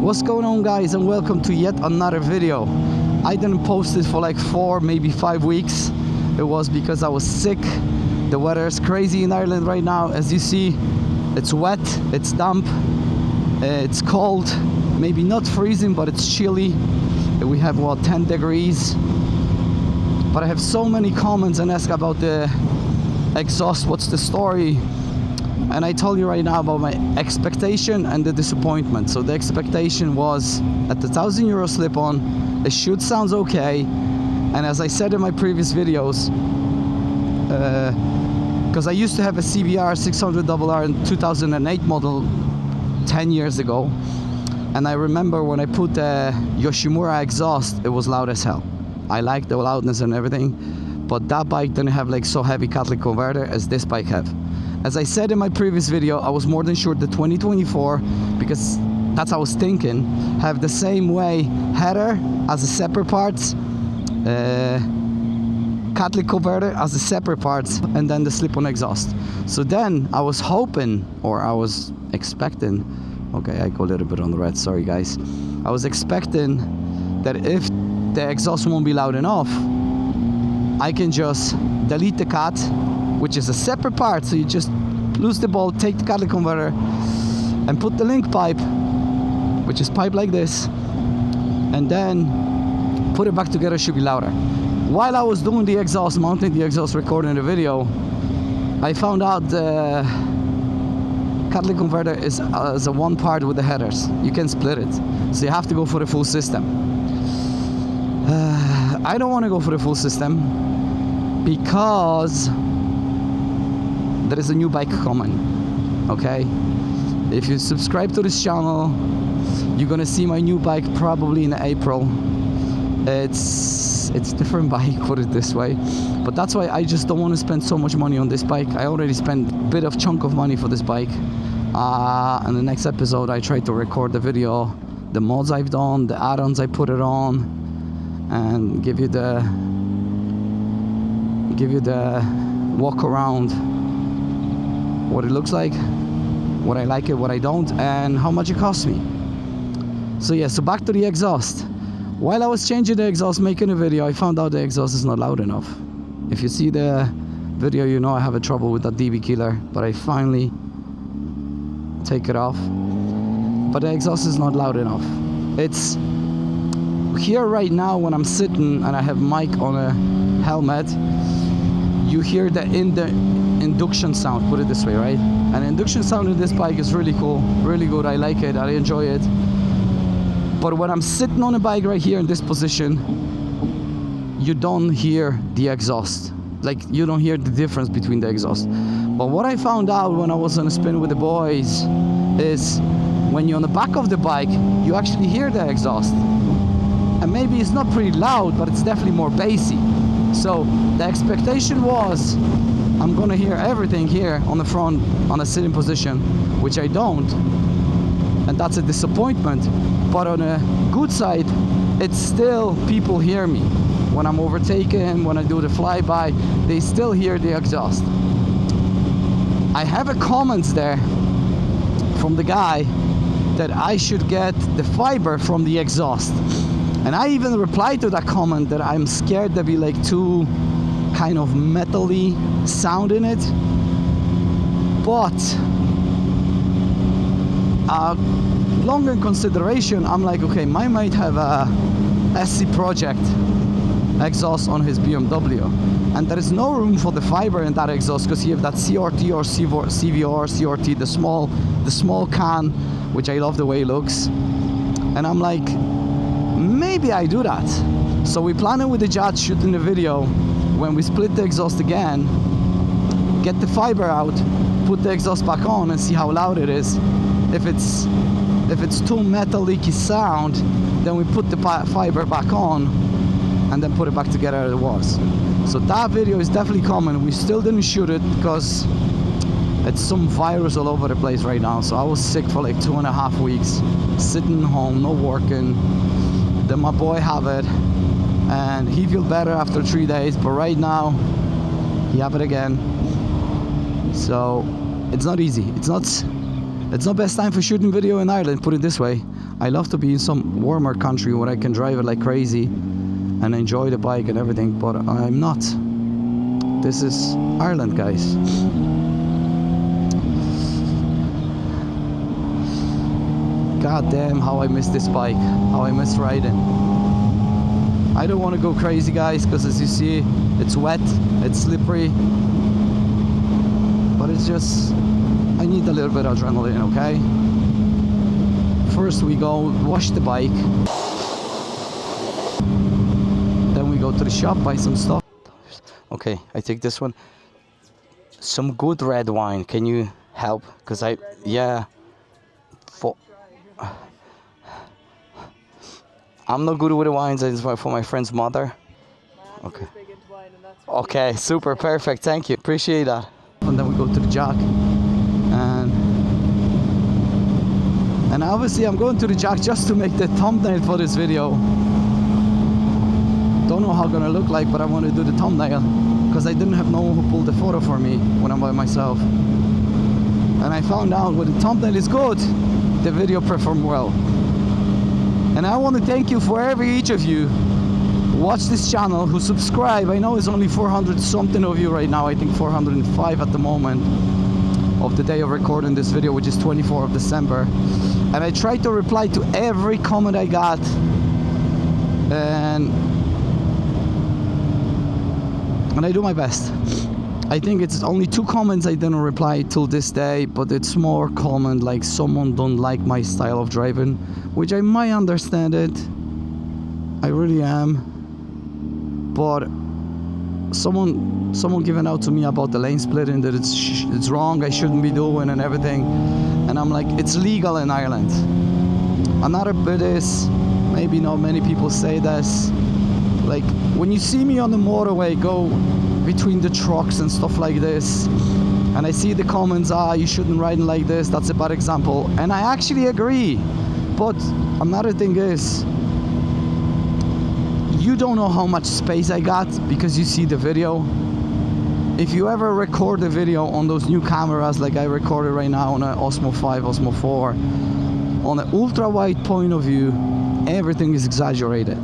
What's going on, guys, and welcome to yet another video. I didn't post it for like 4, maybe 5 weeks. It was because I was sick. The weather is crazy in Ireland right now. As you see, it's wet, it's damp, it's cold, maybe not freezing, but it's chilly. We have 10 degrees. But I have so many comments and ask about the exhaust, what's the story? And I told you right now about my expectation and the disappointment. So the expectation was at the €1,000 slip-on, it should sound okay. And as I said in my previous videos, because I used to have a CBR 600RR in 2008 model 10 years ago. And I remember when I put the Yoshimura exhaust, it was loud as hell. I liked the loudness and everything, but that bike didn't have like so heavy catalytic converter as this bike have. As I said in my previous video, I was more than sure the 2024, because that's what I was thinking, have the same way header as a separate parts, catalytic converter as a separate parts, and then the slip-on exhaust. So then I was hoping, or I was expecting, okay, I go a little bit on the red, sorry guys. I was expecting that if the exhaust won't be loud enough, I can just delete the cat, which is a separate part. So you just lose the bolt, take the catalytic converter, and put the link pipe, which is pipe like this, and then put it back together. It should be louder. While I was doing the exhaust, mounting the exhaust, recording the video, I found out the catalytic converter is a one part with the headers. You can split it, so you have to go for the full system. I don't want to go for the full system because there is a new bike coming. Okay, if you subscribe to this channel, you're gonna see my new bike probably in April. It's different bike, put it this way, but that's why I just don't want to spend so much money on this bike. I already spent a bit of chunk of money for this bike. In the next episode I try to record the video, the mods I've done, the add-ons I put it on, and give you the walk around, what it looks like, what I like it, what I don't, and how much it costs me. So yeah, so back to the exhaust. While I was changing the exhaust, making a video, I found out the exhaust is not loud enough. If you see the video, you know I have a trouble with that DB killer, but I finally take it off. But the exhaust is not loud enough. It's here right now when I'm sitting and I have mic on a helmet, you hear the induction sound, put it this way, right? And induction sound in this bike is really cool, really good. I like it, I enjoy it. But when I'm sitting on a bike right here in this position, you don't hear the exhaust. Like, you don't hear the difference between the exhaust. But what I found out when I was on a spin with the boys is when you're on the back of the bike, you actually hear the exhaust. And maybe it's not pretty loud, but it's definitely more bassy. So the expectation was I'm gonna hear everything here on the front on a sitting position, which I don't, and that's a disappointment. But on a good side, it's still people hear me when I'm overtaken, when I do the flyby, they still hear the exhaust. I have a comment there from the guy that I should get the fiber from the exhaust. And I even replied to that comment that I'm scared there'll be like too kind of metal-y sound in it. But longer consideration, I'm like, okay, mine might have a SC Project exhaust on his BMW, and there is no room for the fiber in that exhaust because you have that CRT or CVR, CRT, the small can, which I love the way it looks. And I'm like, maybe I do that. So we planning with the judge shooting the video when we split the exhaust again, get the fiber out, put the exhaust back on and see how loud it is. If it's too metallic sound, then we put the fiber back on and then put it back together as it was. So that video is definitely coming. We still didn't shoot it because it's some virus all over the place right now. So I was sick for like 2.5 weeks, sitting home, no working. Then my boy have it, and he feel better after 3 days, but right now he have it again. So it's not easy. It's not best time for shooting video in Ireland, put it this way. I love to be in some warmer country where I can drive it like crazy and enjoy the bike and everything, but I'm not. This is Ireland, guys. God damn, how I miss this bike, how I miss riding. I don't want to go crazy, guys, because as you see, it's wet, it's slippery, but it's just, I need a little bit of adrenaline, okay? First we go wash the bike, then we go to the shop, buy some stuff. Okay, I take this one. Some good red wine, can you help? Because I'm not good with the wines, it's for my friend's mother. Okay. Okay, super, perfect, thank you, appreciate that. And then we go to the Jack, and obviously I'm going to the Jack just to make the thumbnail for this video. Don't know how it's gonna look like, but I want to do the thumbnail because I didn't have no one who pulled the photo for me when I'm by myself. And I found out when the thumbnail is good, the video performed well. And I want to thank you for each of you who watch this channel, who subscribe. I know it's only 400 something of you right now, I think 405 at the moment of the day of recording this video, which is 24th of December. And I try to reply to every comment I got, and I do my best. I think it's only 2 comments I didn't reply till this day, but it's more common like someone don't like my style of driving, which I might understand it. I really am. But someone giving out to me about the lane splitting, that it's wrong, I shouldn't be doing and everything. And I'm like, it's legal in Ireland. Another bit is, maybe not many people say this, like when you see me on the motorway go between the trucks and stuff like this, and I see the comments, you shouldn't ride like this, that's a bad example, and I actually agree. But another thing is, you don't know how much space I got because you see the video. If you ever record a video on those new cameras like I recorded right now on an Osmo 5, Osmo 4, on an ultra wide point of view, everything is exaggerated.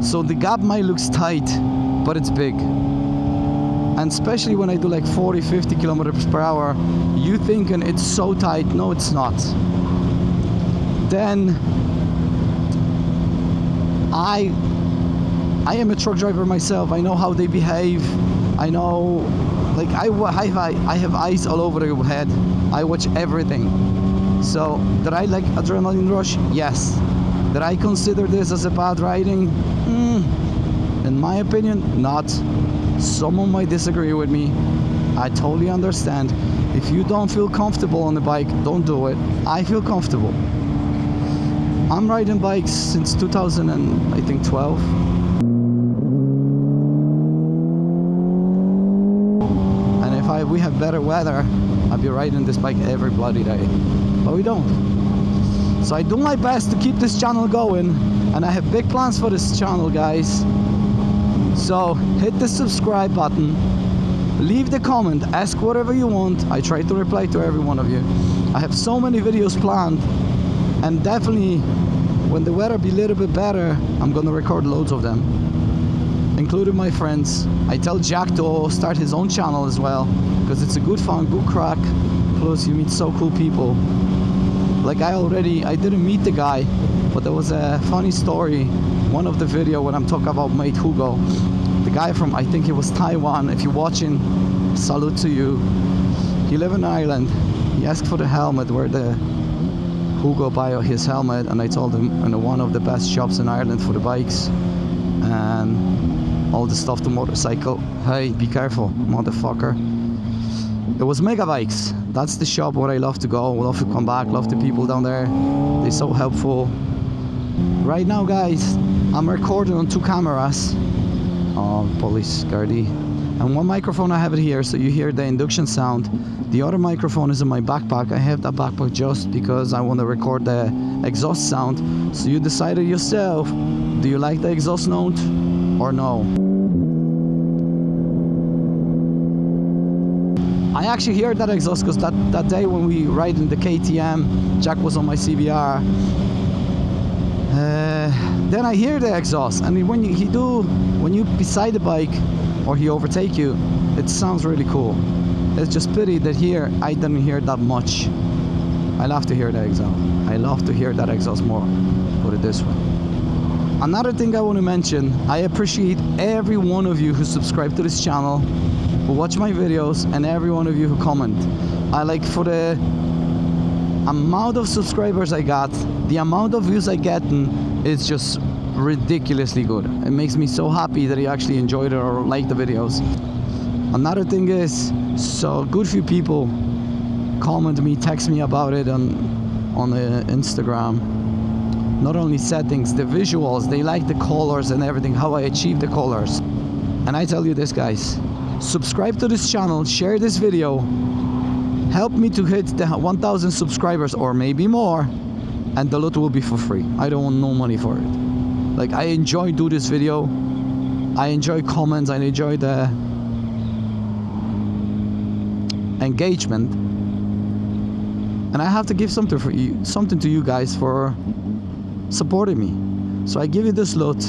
So the gap might look tight, but it's big. And especially when I do like 40, 50 kilometers per hour, you thinking it's so tight. No, it's not. Then I am a truck driver myself. I know how they behave. I know, like I have eyes all over the head. I watch everything. So did I like adrenaline rush? Yes. Did I consider this as a bad riding? In my opinion, not. Someone might disagree with me. I totally understand. If you don't feel comfortable on the bike, don't do it. I feel comfortable. I'm riding bikes since 2012. And if we have better weather, I'll be riding this bike every bloody day. But we don't. So I do my best to keep this channel going, and I have big plans for this channel, guys. So hit the subscribe button, leave the comment, ask whatever you want. I try to reply to every one of you. I have so many videos planned, and definitely when the weather be a little bit better, I'm gonna record loads of them, including my friends. I tell Jack to start his own channel as well, because it's a good fun, good crack, plus you meet so cool people. Like I didn't meet the guy, but there was a funny story, one of the video when I'm talking about mate Hugo, the guy from, I think it was Taiwan. If you're watching, salute to you. He live in Ireland. He asked for the helmet, where the Hugo buy his helmet, and I told him in one of the best shops in Ireland for the bikes and all the stuff to motorcycle. Hey, be careful, motherfucker. It was Megabikes. That's the shop where I love to go, love to come back, love the people down there. They're so helpful. Right now, guys, I'm recording on 2 cameras. Oh, police guardie. And one microphone, I have it here, so you hear the induction sound. The other microphone is in my backpack. I have that backpack just because I want to record the exhaust sound. So you decided yourself, do you like the exhaust note or no? I actually hear that exhaust because that day when we ride in the KTM, Jack was on my CBR. Then I hear the exhaust, and when you beside the bike or he overtake you, it sounds really cool. It's just pity that here I didn't hear that much. I love to hear the exhaust. I love to hear that exhaust more. Put it this way. Another thing I want to mention, I appreciate every one of you who subscribe to this channel, who watch my videos, and every one of you who comment. I like, for the amount of subscribers I got, the amount of views I get, is just ridiculously good. It makes me so happy that you actually enjoyed it or liked the videos. Another thing is, so a good few people comment me, text me about it on Instagram. Not only settings, the visuals, they like the colors and everything, how I achieve the colors. And I tell you this, guys, subscribe to this channel, share this video, help me to hit the 1,000 subscribers or maybe more, and the lot will be for free. I don't want no money for it. Like, I enjoy do this video, I enjoy comments, I enjoy the engagement, and I have to give something to you guys for supporting me. So I give you this lot,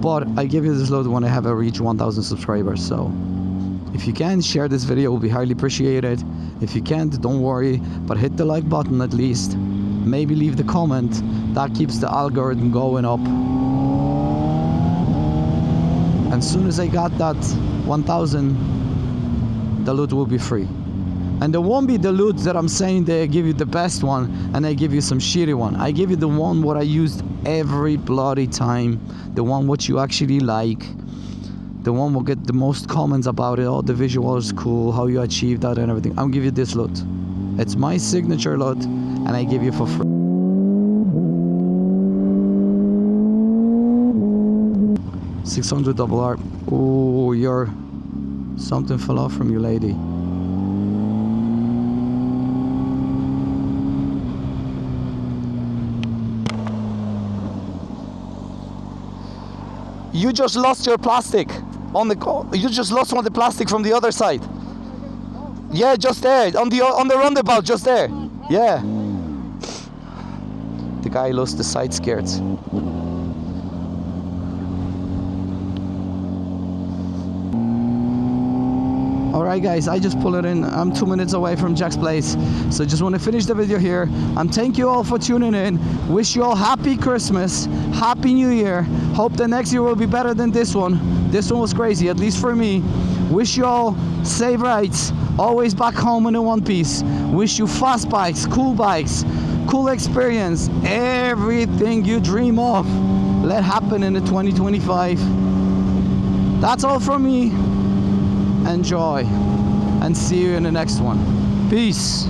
but I give you this lot when I have reached 1,000 subscribers. So if you can, share this video, it will be highly appreciated. If you can't, don't worry, but hit the like button at least. Maybe leave the comment. That keeps the algorithm going up. And as soon as I got that 1,000, the loot will be free. And there won't be the loot that I'm saying they give you the best one and I give you some shitty one. I give you the one what I used every bloody time, the one what you actually like, the one will get the most comments about it. Oh, the visual is cool, how you achieve that and everything. I'll give you this loot. It's my signature loot and I give you for free. $600 RR. Oh, something fell off from you, lady. You just lost your plastic you just lost one of the plastic from the other side. Yeah, just there on the roundabout, just there. Yeah. The guy lost the side skirts. Alright guys, I just pull it in. I'm 2 minutes away from Jack's place. So just want to finish the video here. Thank you all for tuning in. Wish you all happy Christmas, happy New Year. Hope the next year will be better than this one. This one was crazy, at least for me. Wish you all safe rides, always back home in a one piece. Wish you fast bikes, cool experience, everything you dream of. Let happen in the 2025. That's all from me. Enjoy and see you in the next one. Peace.